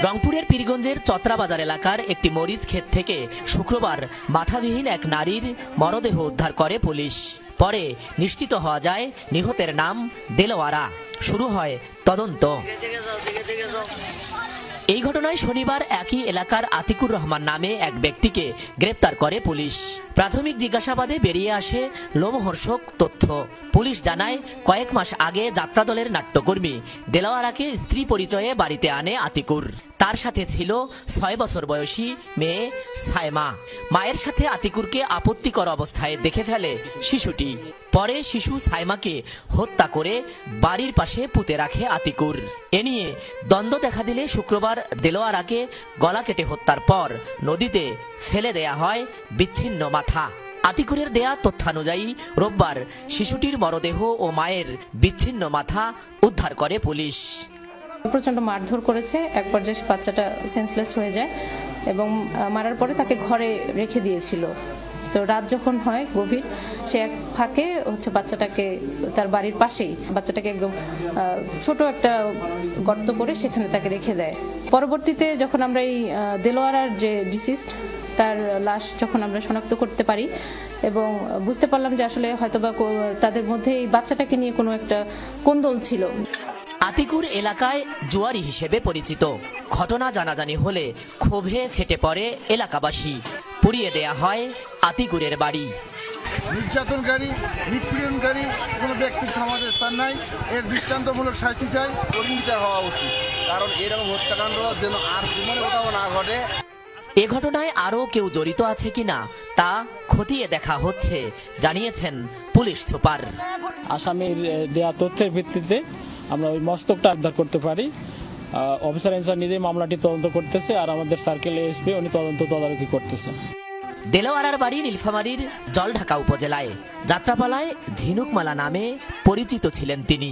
রংপুরের পীরগঞ্জের চত্রাবাজার এলাকার একটি মরিচ ক্ষেত থেকে শুক্রবার মাথাবিহীন এক নারীর মরদেহ উদ্ধার করে পুলিশ। পরে নিশ্চিত হওয়া যায় নিহতের নাম দেলোয়ারা। শুরু হয় তদন্ত। এই ঘটনায় শনিবার একই এলাকার আতিকুর রহমান নামে এক ব্যক্তিকে গ্রেপ্তার করে পুলিশ। প্রাথমিক জিজ্ঞাসাবাদে বেরিয়ে আসে লোমহর্ষক তথ্য। পুলিশ জানায়, কয়েক মাস আগে যাত্রাদলের নাট্যকর্মী দেলোয়ারাকে স্ত্রী পরিচয়ে বাড়িতে আনে আতিকুর। তার সাথে ছিল 6 বছর বয়সী মেয়ে সায়মা। মায়ের সাথে আতিকুরকে আপত্তিকর অবস্থায় দেখে ফেলে শিশুটি। পরে শিশু সায়মাকে হত্যা করে বাড়ির পাশে পুঁতে রাখে আতিকুর। এ নিয়ে দ্বন্দ্ব দেখা দিলে শুক্রবার দেলোয়ারাকে গলা কেটে হত্যার পর নদীতে ফেলে দেয়া হয় বিচ্ছিন্ন মাথা। আতিকুরের দেয়া তথ্যানুযায়ী রোববার শিশুটির মরদেহ ও মায়ের বিচ্ছিন্ন মাথা উদ্ধার করে পুলিশ। প্রচন্ড মারধর করেছে, এক পর্যায়ে বাচ্চাটা সেন্সলেস হয়ে যায় এবং মারার পরে তাকে ঘরে রেখে দিয়েছিল। তো রাত যখন হয় গভীর, সে এক ফাঁকে বাচ্চাটাকে তার বাড়ির পাশেই বাচ্চাটাকে একদম ছোট একটা গর্ত করে সেখানে তাকে রেখে দেয়। পরবর্তীতে যখন আমরা এই দেলোয়ারার যে ডিসিস্ট তার লাশ যখন আমরা শনাক্ত করতে পারি এবং বুঝতে পারলাম যে আসলে হয়তোবা তাদের মধ্যে এই বাচ্চাটাকে নিয়ে কোনো একটা কোন্দল ছিল। আতিকুর এলাকায় জুয়ারি হিসেবে পরিচিত। ঘটনা জানাজানি হলে ক্ষোভে ফেটে পড়ে এলাকাবাসী। পুড়িয়ে দেয়া হয় আতিকুরের বাড়ি। নির্যাতনকারী, নিপীড়নকারী কোনো ব্যক্তির সমাজে স্থান নাই। এর দৃষ্টান্তমূলক শাস্তি চাই, বিচার হওয়া উচিত, কারণ এরকম হত্যাকাণ্ড যেন আর জীবনে কোথাও না ঘটে। এ ঘটনায় আরও কেউ জড়িত আছে কিনা তা খতিয়ে দেখা হচ্ছে, জানিয়েছেন পুলিশ সুপার। আসামির দেয়া তথ্যের ভিত্তিতে আমরা ওই মস্তকটা উদ্ধার করতে পারি। অফিসার ইনচার্জ নিজেই মামলাটি তদন্ত করতেছে, আর আমাদের সার্কেল এসপি উনি তদারকি করতেছে। দেলোয়ারার বাড়ি নীলফামারীর জলঢাকা উপজেলায়। যাত্রাপালায় ঝিনুকমালা নামে পরিচিত ছিলেন তিনি।